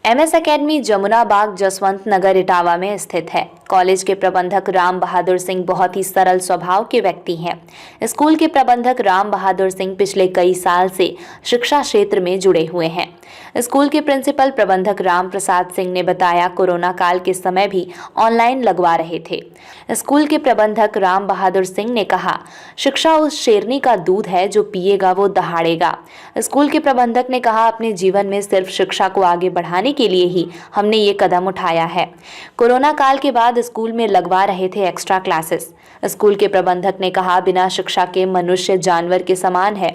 MS academy Jamuna बाग जसवंत नगर इटावा में स्थित है। कॉलेज के प्रबंधक राम बहादुर सिंह बहुत ही सरल स्वभाव के व्यक्ति हैं। स्कूल के प्रबंधक राम बहादुर सिंह पिछले कई साल से शिक्षा क्षेत्र में जुड़े हुए हैं। स्कूल के प्रिंसिपल प्रबंधक राम प्रसाद सिंह ने बताया, कोरोना काल के समय भी ऑनलाइन लगवा रहे थे। स्कूल के प्रबंधक राम बहादुर सिंह ने कहा, शिक्षा उस शेरनी का दूध है जो पिएगा वो दहाड़ेगा। स्कूल के प्रबंधक ने कहा, अपने जीवन में सिर्फ शिक्षा को आगे बढ़ाने के लिए ही हमने ये कदम उठाया है। कोरोना काल के बाद स्कूल में लगवा रहे थे एक्स्ट्रा क्लासेस। स्कूल के प्रबंधक ने कहा, बिना शिक्षा के मनुष्य जानवर के समान है।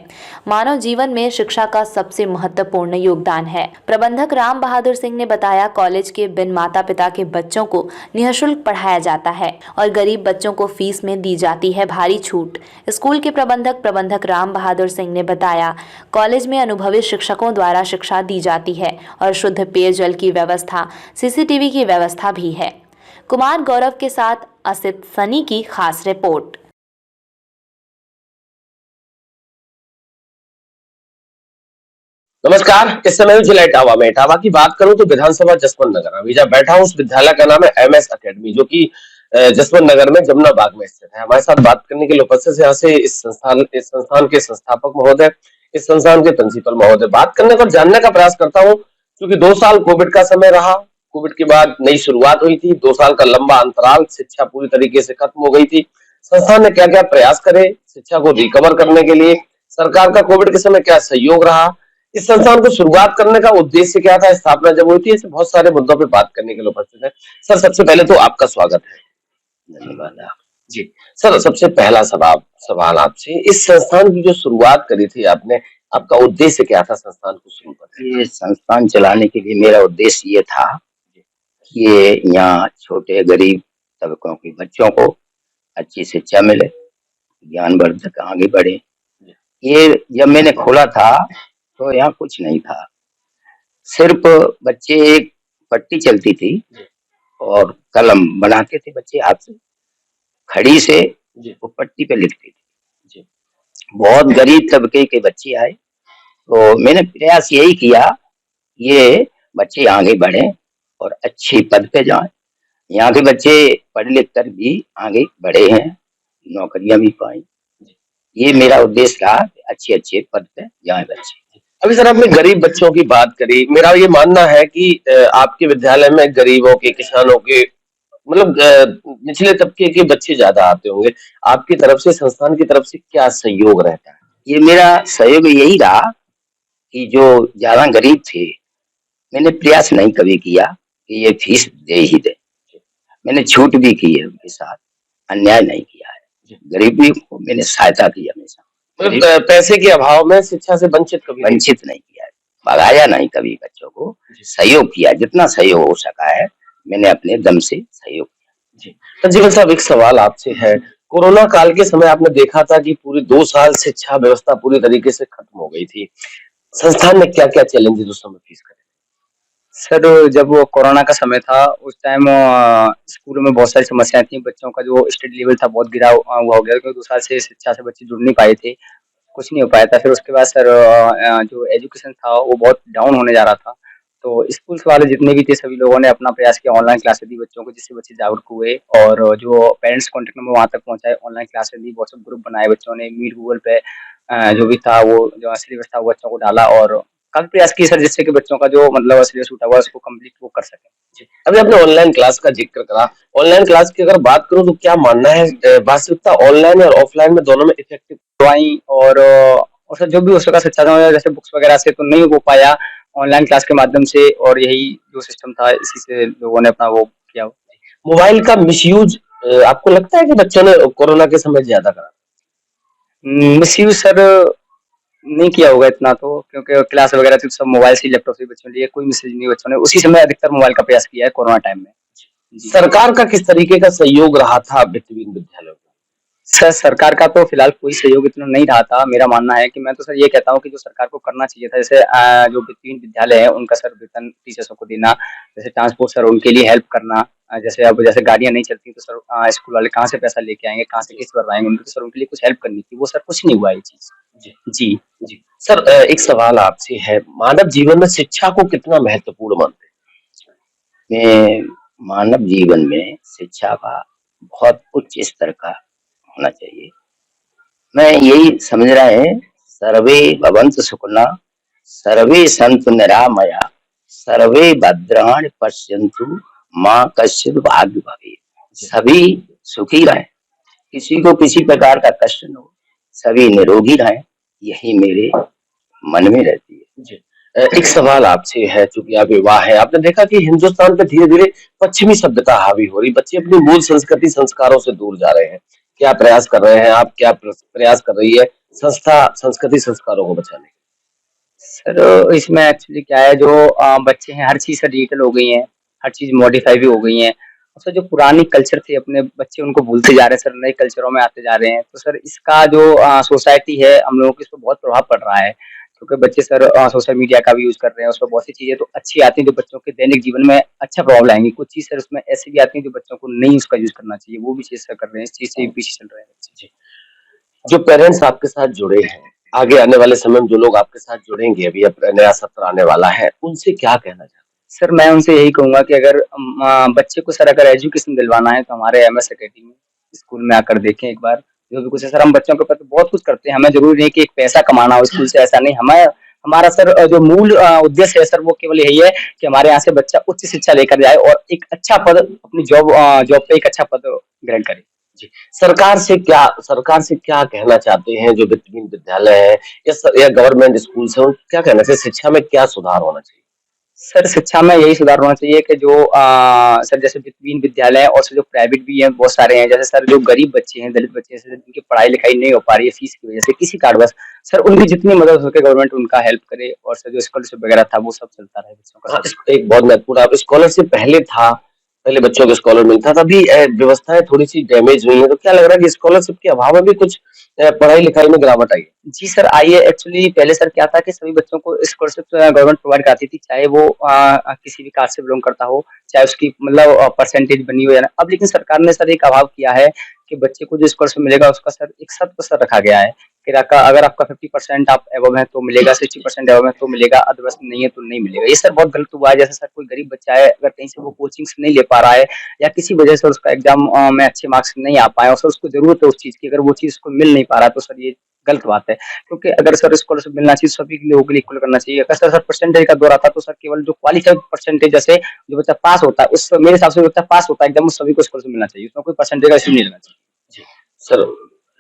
मानव जीवन में शिक्षा का सबसे महत्वपूर्ण योगदान है। प्रबंधक राम बहादुर सिंह ने बताया, कॉलेज के बिन माता पिता के बच्चों को निःशुल्क पढ़ाया जाता है और गरीब बच्चों को फीस में दी जाती है भारी छूट। स्कूल के प्रबंधक राम बहादुर सिंह ने बताया, कॉलेज में अनुभवी शिक्षकों द्वारा शिक्षा दी जाती है और शुद्ध पेयजल की व्यवस्था, सीसीटीवी की व्यवस्था भी है। कुमार गौरव के साथ असित सनी की खास रिपोर्ट। नमस्कार। इस समय जिला इटावा में इटावा की बात करूं तो विधानसभा जसवंत नगर, अभी जब बैठा हूं उस विद्यालय का नाम है एमएस एकेडमी, जो कि जसवंत नगर में जमुना बाग में स्थित है। हमारे साथ बात करने के लिए उपस्थित यहाँ से इस संस्थान के संस्थापक महोदय, इस संस्थान के प्रिंसिपल महोदय, बात करने पर जानने का प्रयास करता हूँ, क्योंकि 2 साल कोविड का समय रहा। कोविड के बाद नई शुरुआत हुई थी, 2 साल का लंबा अंतराल, शिक्षा पूरी तरीके से खत्म हो गई थी। संस्थान ने क्या क्या प्रयास करे शिक्षा को रिकवर करने के लिए, सरकार का कोविड के समय क्या सहयोग रहा, इस संस्थान को शुरुआत करने का उद्देश्य क्या था, स्थापना जब हुई थी, ऐसे बहुत सारे मुद्दों पे बात करने के लिए उपस्थित है। सर, सबसे पहले तो आपका स्वागत है। धन्यवाद जी सर, सबसे पहला सवाल आपसे, इस संस्थान की जो शुरुआत करी थी आपने, आपका उद्देश्य क्या था संस्थान को शुरू करने? ये संस्थान चलाने के लिए मेरा उद्देश्य ये था कि यहाँ छोटे गरीब तबकों के बच्चों को अच्छी शिक्षा मिले, ज्ञानवर्धक आगे बढ़े। ये जब मैंने खोला था तो यहाँ कुछ नहीं था, सिर्फ बच्चे एक पट्टी चलती थी और कलम बनाते थे बच्चे हाथ से, खड़ी से वो पट्टी पे लिखते थे। बहुत गरीब तबके के बच्चे आए तो मैंने प्रयास यही किया, ये बच्चे आगे बढ़े और अच्छी पद पे जाएं। यहाँ के बच्चे पढ़ लिख कर भी आगे बढ़े हैं, नौकरियां भी पाई। ये मेरा उद्देश्य रहा, अच्छे अच्छे पद पे जाएं बच्चे। अभी सर आपने गरीब बच्चों की बात करी, मेरा ये मानना है कि आपके विद्यालय में गरीबों के, किसानों के, मतलब निचले तबके के बच्चे ज्यादा आते होंगे। आपकी तरफ से, संस्थान की तरफ से क्या सहयोग रहता है? ये मेरा सहयोग यही रहा कि जो ज्यादा गरीब थे, मैंने प्रयास नहीं कभी किया कि ये फीस दे ही दे। मैंने छूट भी की है उनके साथ, अन्याय नहीं किया है। गरीबी को मैंने सहायता की हमेशा। मतलब पैसे के अभाव में शिक्षा से वंचित नहीं किया है, भगाया नहीं कभी बच्चों को, सहयोग किया, जितना सहयोग हो सका है मैंने अपने दम से सहयोग किया। संजीवन साहब, एक सवाल आपसे है, कोरोना काल के समय आपने देखा था कि पूरे 2 साल शिक्षा व्यवस्था पूरी तरीके से खत्म हो गई थी। संस्थान ने क्या क्या चैलेंजेस उस समय फेस करे? सर, जब वो कोरोना का समय था उस टाइम स्कूलों में बहुत सारी समस्याएं थी। बच्चों का जो स्टडी लेवल था बहुत गिरा हुआ हो गया, क्योंकि 2 साल से शिक्षा से बच्चे जुड़ नहीं पाए थे, कुछ नहीं हो पाया था। फिर उसके बाद सर जो एजुकेशन था वो बहुत डाउन होने जा रहा था। तो स्कूल वाले जितने भी थे सभी लोगों ने अपना प्रयास किया, ऑनलाइन क्लासेस दी बच्चों को, जिससे बच्चे जागरूक हुए और जो पेरेंट्स कॉन्टेक्ट नंबर वहाँ तक पहुँचाए, ऑनलाइन क्लासेस दी, व्हाट्सएप ग्रुप बनाए बच्चों ने, मीट गूगल पे जो भी था वो जो सिलेबस था वो बच्चों को डाला और काफी प्रयास किए सर, जिससे कि बच्चों का जो मतलब सिलेबस छूटा हुआ उसको कंप्लीट वो कर सके। अभी आपने ऑनलाइन क्लास का जिक्र करा, ऑनलाइन क्लास की अगर बात करूं तो क्या मानना है, वास्तविकता ऑनलाइन और ऑफलाइन में दोनों में इफेक्टिव दवाई और सर जो भी हो सका शिक्षा जैसे बुक्स वगैरह से तो नहीं हो पाया, ऑनलाइन क्लास के माध्यम से, और यही जो सिस्टम था इसी से लोगों ने अपना वो किया। मोबाइल का मिसयूज आपको लगता है कि बच्चों ने कोरोना के समय ज्यादा करा? मिसयूज सर नहीं किया होगा इतना तो, क्योंकि क्लास वगैरह तो सब मोबाइल से, लैपटॉप से बच्चों ने लिए, कोई मैसेज नहीं बच्चों ने उसी समय अधिकतर मोबाइल का प्रयास किया है कोरोना टाइम में। सरकार का किस तरीके का सहयोग रहा था विभिन्न विद्यालयों में? सर, सरकार का तो फिलहाल कोई सहयोग इतना नहीं रहा था। मेरा मानना है कि मैं तो सर ये कहता हूँ कि जो सरकार को करना चाहिए था, जैसे जो 3 विद्यालय है उनका सर वेतन टीचर्सों को देना, जैसे ट्रांसपोर्ट सर उनके लिए हेल्प करना, जैसे अब जैसे गाड़ियां नहीं चलती तो सर स्कूल वाले कहाँ से पैसा लेके आएंगे, कहाँ से किस्त भरवाएंगे, उनको सर उनके लिए कुछ हेल्प करनी थी, वो सर कुछ नहीं हुआ ये चीज। जी जी सर, एक सवाल आपसे है, मानव जीवन में शिक्षा को कितना महत्वपूर्ण मानते हैं? में मानव जीवन में शिक्षा का बहुत उच्च स्तर का होना चाहिए। मैं यही समझ रहा है, सर्वे भवन्तु सुखिनः, सर्वे सन्तु निरामया, सर्वे भद्राणि पश्यन्तु, माँ कश्चित् भाग्य भवेत्। सभी सुखी रहें, किसी को किसी प्रकार का कष्ट न हो, सभी निरोगी रहें, यही मेरे मन में रहती है। जी। एक सवाल आपसे है, चूंकि आप युवा हैं, आपने देखा कि हिंदुस्तान पे धीरे धीरे पश्चिमी सभ्यता हावी हो रही, बच्चे अपनी मूल संस्कृति संस्कारों से दूर जा रहे हैं। क्या प्रयास कर रहे हैं आप, क्या प्रयास कर रही है संस्था संस्कृति संस्कारों को बचाने के? सर इसमें एक्चुअली क्या है, जो बच्चे हैं हर चीज़ सर डिजिटल हो गई है, हर चीज़ मॉडिफाई भी हो गई है। और सर जो पुरानी कल्चर थे अपने, बच्चे उनको भूलते जा रहे हैं सर, नए कल्चरों में आते जा रहे हैं। तो सर इसका जो सोसाइटी है, हम लोगों के इस पे बहुत प्रभाव पड़ रहा है। क्योंकि बच्चे सर सोशल मीडिया का भी यूज़ कर रहे हैं, उसमें बहुत सी चीज़ें तो अच्छी आती हैं जो बच्चों के दैनिक जीवन में अच्छा प्रभाव लाएँगी। कुछ चीज़ सर उसमें ऐसी भी आती हैं जो बच्चों को नहीं उसका यूज़ करना चाहिए, वो भी चीज़ सर कर रहे हैं, इस चीज़ से भी पीछे चल रहे हैं बच्चे। जी। जो पेरेंट्स आपके साथ जुड़े हैं, आगे आने वाले समय में जो लोग आपके साथ जुड़ेंगे, अभी अब नया सत्र आने वाला है, उनसे क्या कहना चाहते सर मैं उनसे यही कहूँगा कि अगर बच्चे को सर अगर एजुकेशन दिलवाना है तो हमारे एमएस अकेडमी स्कूल में आकर देखें एक बार। जो भी कुछ है सर, हम बच्चों के प्रति बहुत कुछ करते हैं, हमें ज़रूरी नहीं कि एक पैसा कमाना हो स्कूल से, ऐसा नहीं। हमें हमारा सर जो मूल उद्देश्य है सर, वो केवल यही है कि हमारे यहाँ से बच्चा उच्च शिक्षा लेकर जाए और एक अच्छा पद अपनी जॉब पे एक अच्छा पद ग्रहण करे। जी। सरकार से क्या कहना चाहते हैं, जो वित्तहीन विद्यालय है या गवर्नमेंट स्कूल्स हैं, क्या कहना चाहिए, शिक्षा में क्या सुधार होना चाहिए? सर शिक्षा में यही सुधार होना चाहिए कि जो सर जैसे वित्तहीन विद्यालय हैं और सर जो प्राइवेट भी हैं बहुत सारे हैं। जैसे सर जो गरीब बच्चे हैं, दलित बच्चे हैं, सर जिनकी पढ़ाई लिखाई नहीं हो पा रही है फीस की वजह से किसी कारणवश, सर उनकी जितनी मदद हो सके गवर्नमेंट उनका हेल्प करे। और सर जो स्कॉलरशिप वगैरह था वो सब चलता रहे बच्चों का हाँ, सर। एक बहुत महत्वपूर्ण, आप स्कॉलरशिप पहले था, पहले बच्चों को स्कॉलर मिलता था, अभी व्यवस्थाएं थोड़ी सी डैमेज हुई हैं, तो क्या लग रहा है कि स्कॉलरशिप के अभाव में भी कुछ पढ़ाई लिखाई में गिरावट आई है? जी सर, आइए एक्चुअली पहले सर क्या था कि सभी बच्चों को स्कॉलरशिप गवर्नमेंट प्रोवाइड कराती थी, चाहे वो किसी भी कास्ट से बिलोंग करता हो, चाहे उसकी मतलब परसेंटेज बनी हो या ना। अब लेकिन सरकार ने सर एक अभाव किया है कि बच्चे को जो स्कॉलरशिप मिलेगा उसका सर एक शर्त सर रखा गया है कि अगर आपका 50% आप एबव है तो मिलेगा, 60% एबव है तो मिलेगा, अदरवाइज नहीं है तो नहीं मिलेगा। ये सर बहुत गलत हुआ है। जैसे सर कोई गरीब बच्चा है, अगर कहीं से वो कोचिंग से नहीं ले पा रहा है या किसी वजह से उसका एग्जाम में अच्छे मार्क्स नहीं आ पाए और सर उसको जरूरत है उस चीज की, अगर वो चीज उसको मिल नहीं पा रहा है तो सर ये गलत बात है। क्योंकि अगर सर स्कॉलरशिप मिलना चाहिए सभी लोगों के लिए इक्वल करना चाहिए। अगर सर परसेंटेज का दौर आता तो सर केवल जो क्वालिफाइड परसेंटेज जैसे जो बच्चा पास होता है, उस मेरे हिसाब से जो बच्चा पास होता है एकदम उस सभी को स्कॉलरशिप मिलना चाहिए, उसमें कोई परसेंटेज का इशू नहीं लेना चाहिए। जी। सर,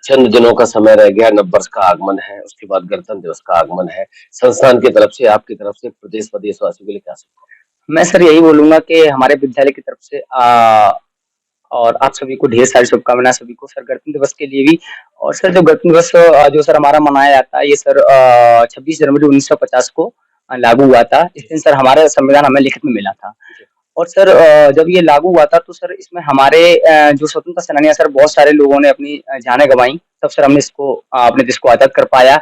चंद दिनों का समय रह गया, नव वर्ष का आगमन है, उसके बाद गणतंत्र दिवस का आगमन है। संस्थान की तरफ से, आपकी तरफ से प्रदेश व देशवासियों के लिए क्या शुभकामनाएं? मैं सर यही बोलूंगा कि हमारे विद्यालय की तरफ से और आप सभी को ढेर सारी शुभकामनाएं, सभी को सर गणतंत्र दिवस के लिए भी। और सर जो गणतंत्र दिवस जो सर हमारा मनाया जाता है, ये सर 26 जनवरी 1950 को लागू हुआ था। इस दिन सर हमारा संविधान हमें लिखित में मिला था। और सर जब ये लागू हुआ था तो सर इसमें हमारे जो स्वतंत्रता सेनानी हैं सर, बहुत सारे लोगों ने अपनी जानें गंवाई, तब सर हमने इसको अपने देश को आज़ाद कर पाया।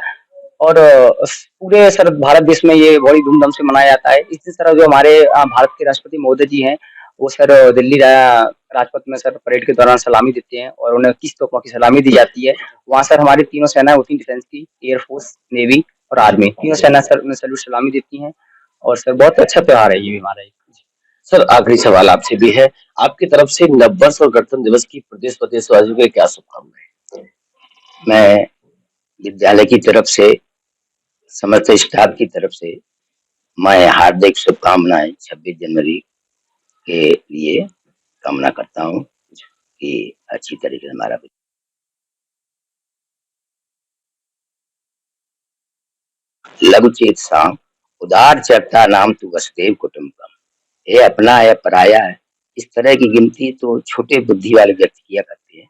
और पूरे सर भारत देश में ये बड़ी धूमधाम से मनाया जाता है। इस दिन सर जो हमारे भारत के राष्ट्रपति महोदय जी हैं, वो सर दिल्ली राजपथ में सर परेड के दौरान सलामी देते हैं और उन्हें 21 तोपों की सलामी दी जाती है। वहाँ सर हमारी तीनों सेनाएं होती हैं, डिफेंस की, एयरफोर्स, नेवी और आर्मी, तीनों सेना सर उन्हें सैल्यूट सलामी देती हैं। और सर बहुत अच्छा त्योहार है ये भी हमारा एक। सर, आखिरी सवाल आपसे भी है, आपकी तरफ से नववर्ष और गणतंत्र दिवस की प्रदेश व देशवासियों के लिए क्या शुभकामनाएं? मैं विद्यालय की तरफ से, समस्त स्टाफ की तरफ से मैं हार्दिक शुभकामनाएं 26 जनवरी के लिए कामना करता हूं कि अच्छी तरीके से हमारा लघु चेत साम उदार चरता नाम तू वसुदेव कुटुंबकम। ये अपना है पराया है, इस तरह की गिनती तो छोटे बुद्धि वाले व्यक्ति किया करते हैं।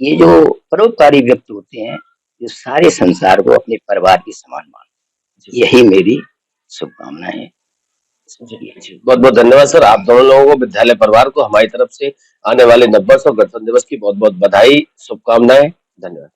ये जो परोपकारी व्यक्ति होते हैं, जो सारे संसार को अपने परिवार के समान मानते, यही मेरी शुभकामना है। बहुत बहुत धन्यवाद सर, आप दोनों लोगों को, विद्यालय परिवार को हमारी तरफ से आने वाले नववर्ष और गणतंत्र दिवस की बहुत बहुत बधाई, शुभकामनाएं। धन्यवाद।